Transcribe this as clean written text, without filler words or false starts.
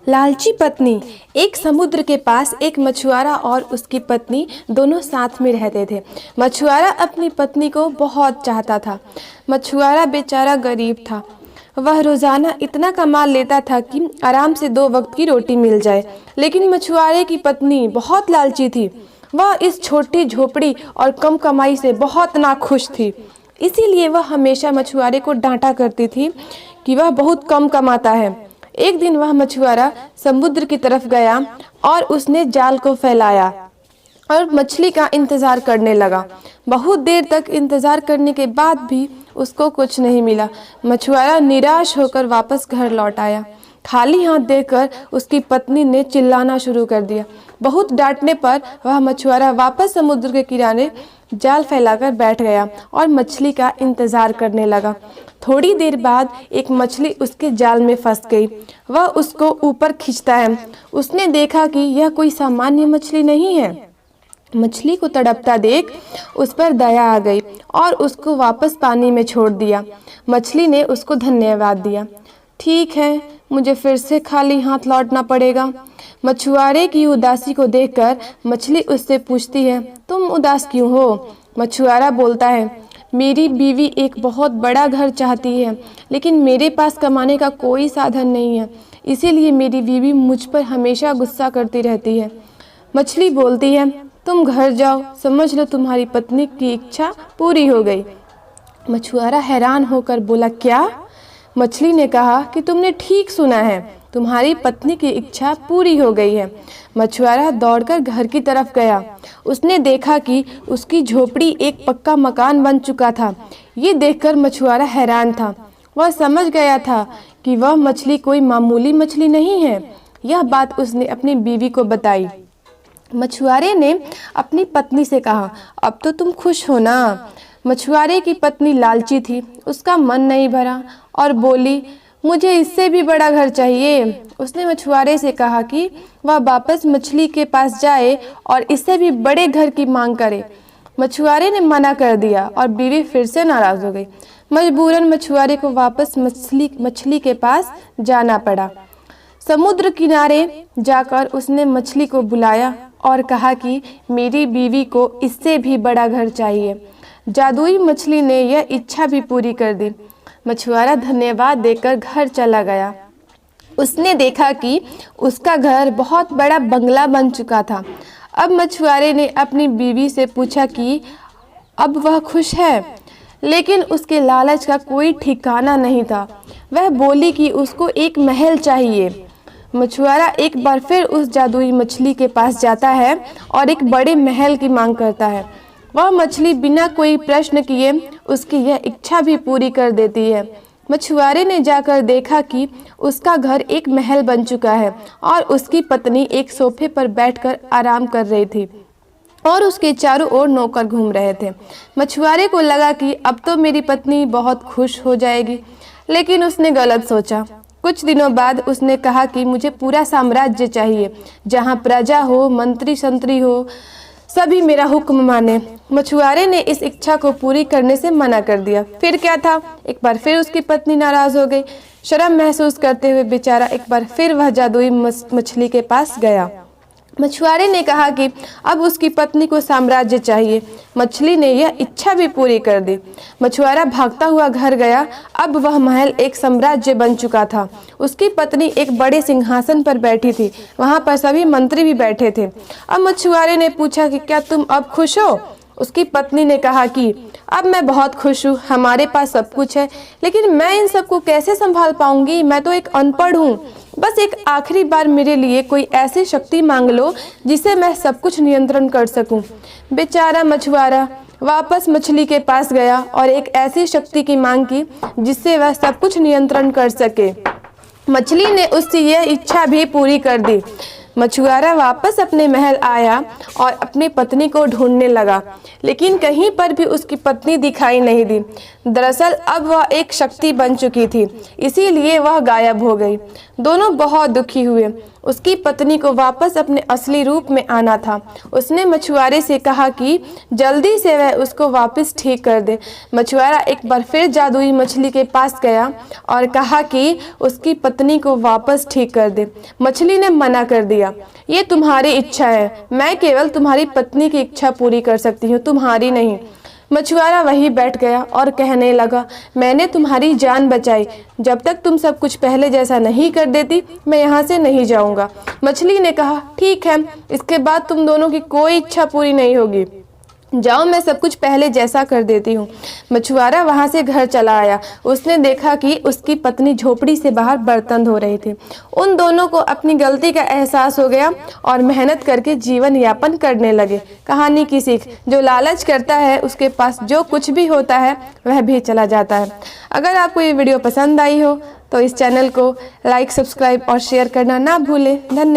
लालची पत्नी। एक समुद्र के पास एक मछुआरा और उसकी पत्नी दोनों साथ में रहते थे। मछुआरा अपनी पत्नी को बहुत चाहता था। मछुआरा बेचारा गरीब था। वह रोज़ाना इतना कमा लेता था कि आराम से 2 वक्त की रोटी मिल जाए। लेकिन मछुआरे की पत्नी बहुत लालची थी। वह इस छोटी झोपड़ी और कम कमाई से बहुत नाखुश थी। इसीलिए वह हमेशा मछुआरे को डांटा करती थी कि वह बहुत कम कमाता है। एक दिन वह मछुआरा समुद्र की तरफ गया और उसने जाल को फैलाया और मछली का इंतजार करने लगा। बहुत देर तक इंतजार करने के बाद भी उसको कुछ नहीं मिला। मछुआरा निराश होकर वापस घर लौट आया। खाली हाथ देखकर उसकी पत्नी ने चिल्लाना शुरू कर दिया। बहुत डांटने पर वह मछुआरा वापस समुद्र के किनारे जाल फैलाकर बैठ गया और मछली का इंतजार करने लगा। थोड़ी देर बाद एक मछली उसके जाल में फंस गई। वह उसको ऊपर खींचता है। उसने देखा कि यह कोई सामान्य मछली नहीं है। मछली को तड़पता देख उस पर दया आ गई और उसको वापस पानी में छोड़ दिया। मछली ने उसको धन्यवाद दिया। ठीक है, मुझे फिर से खाली हाथ लौटना पड़ेगा। मछुआरे की उदासी को देखकर मछली उससे पूछती है, तुम उदास क्यों हो? मछुआरा बोलता है, मेरी बीवी एक बहुत बड़ा घर चाहती है, लेकिन मेरे पास कमाने का कोई साधन नहीं है। इसीलिए मेरी बीवी मुझ पर हमेशा गुस्सा करती रहती है। मछली बोलती है, तुम घर जाओ, समझ लो तुम्हारी पत्नी की इच्छा पूरी हो गई। मछुआरा हैरान होकर बोला, क्या? मछली ने कहा कि तुमने ठीक सुना है, तुम्हारी पत्नी की इच्छा पूरी हो गई है। मछुआरा दौड़कर घर की तरफ गया। उसने देखा कि उसकी झोपड़ी एक पक्का मकान बन चुका था। ये देखकर मछुआरा हैरान था। वह समझ गया था कि वह मछली कोई मामूली मछली नहीं है। यह बात उसने अपनी बीवी को बताई। मछुआरे ने अपनी पत्नी से कहा, अब तो तुम खुश हो ना? मछुआरे की पत्नी लालची थी। उसका मन नहीं भरा और बोली, मुझे इससे भी बड़ा घर चाहिए। उसने मछुआरे से कहा कि वह वापस मछली के पास जाए और इससे भी बड़े घर की मांग करे। मछुआरे ने मना कर दिया और बीवी फिर से नाराज हो गई। मजबूरन मछुआरे को वापस मछली के पास जाना पड़ा। समुद्र किनारे जाकर उसने मछली को बुलाया और कहा कि मेरी बीवी को इससे भी बड़ा घर चाहिए। जादुई मछली ने यह इच्छा भी पूरी कर दी। मछुआरा धन्यवाद देकर घर चला गया। उसने देखा कि उसका घर बहुत बड़ा बंगला बन चुका था। अब मछुआरे ने अपनी बीवी से पूछा कि अब वह खुश है, लेकिन उसके लालच का कोई ठिकाना नहीं था। वह बोली कि उसको एक महल चाहिए। मछुआरा एक बार फिर उस जादुई मछली के पास जाता है और एक बड़े महल की मांग करता है। वह मछली बिना कोई प्रश्न किए उसकी यह इच्छा भी पूरी कर देती है। मछुआरे ने जाकर देखा कि उसका घर एक महल बन चुका है और उसकी पत्नी एक सोफे पर बैठकर आराम कर रही थी और उसके चारों ओर नौकर घूम रहे थे। मछुआरे को लगा कि अब तो मेरी पत्नी बहुत खुश हो जाएगी, लेकिन उसने गलत सोचा। कुछ दिनों बाद उसने कहा कि मुझे पूरा साम्राज्य चाहिए, जहाँ प्रजा हो, मंत्री संतरी हो, सभी मेरा हुक्म माने। मछुआरे ने इस इच्छा को पूरी करने से मना कर दिया। फिर क्या था, एक बार फिर उसकी पत्नी नाराज हो गई। शर्म महसूस करते हुए बेचारा एक बार फिर वह जादुई मछली के पास गया। मछुआरे ने कहा कि अब उसकी पत्नी को साम्राज्य चाहिए। मछली ने यह इच्छा भी पूरी कर दी। मछुआरा भागता हुआ घर गया। अब वह महल एक साम्राज्य बन चुका था। उसकी पत्नी एक बड़े सिंहासन पर बैठी थी। वहां पर सभी मंत्री भी बैठे थे। अब मछुआरे ने पूछा कि क्या तुम अब खुश हो? उसकी पत्नी ने कहा कि अब मैं बहुत खुश हूँ, हमारे पास सब कुछ है, लेकिन मैं इन सबको कैसे संभाल पाऊंगी? मैं तो एक अनपढ़ हूँ। बस एक आखिरी बार मेरे लिए कोई ऐसी शक्ति मांग लो जिसे मैं सब कुछ नियंत्रण कर सकूं। बेचारा मछुआरा वापस मछली के पास गया और एक ऐसी शक्ति की मांग की जिससे वह सब कुछ नियंत्रण कर सके। मछली ने उसकी यह इच्छा भी पूरी कर दी। मछुआरा वापस अपने महल आया और अपनी पत्नी को ढूंढने लगा, लेकिन कहीं पर भी उसकी पत्नी दिखाई नहीं दी। दरअसल अब वह एक शक्ति बन चुकी थी, इसीलिए वह गायब हो गई। दोनों बहुत दुखी हुए। उसकी पत्नी को वापस अपने असली रूप में आना था। उसने मछुआरे से कहा कि जल्दी से वह उसको वापस ठीक कर दे। मछुआरा एक बार फिर जादुई मछली के पास गया और कहा कि उसकी पत्नी को वापस ठीक कर दे। मछली ने मना कर दिया, ये तुम्हारी इच्छा है, मैं केवल तुम्हारी पत्नी की इच्छा पूरी कर सकती हूँ, तुम्हारी नहीं। मछुआरा वहीं बैठ गया और कहने लगा, मैंने तुम्हारी जान बचाई, जब तक तुम सब कुछ पहले जैसा नहीं कर देती मैं यहाँ से नहीं जाऊँगा। मछली ने कहा, ठीक है, इसके बाद तुम दोनों की कोई इच्छा पूरी नहीं होगी, जाओ, मैं सब कुछ पहले जैसा कर देती हूँ। मछुआरा वहां से घर चला आया। उसने देखा कि उसकी पत्नी झोपड़ी से बाहर बर्तन धो रही थी। उन दोनों को अपनी गलती का एहसास हो गया और मेहनत करके जीवन यापन करने लगे। कहानी की सीख, जो लालच करता है उसके पास जो कुछ भी होता है वह भी चला जाता है। अगर आपको ये वीडियो पसंद आई हो तो इस चैनल को लाइक, सब्सक्राइब और शेयर करना ना भूलें। धन्यवाद।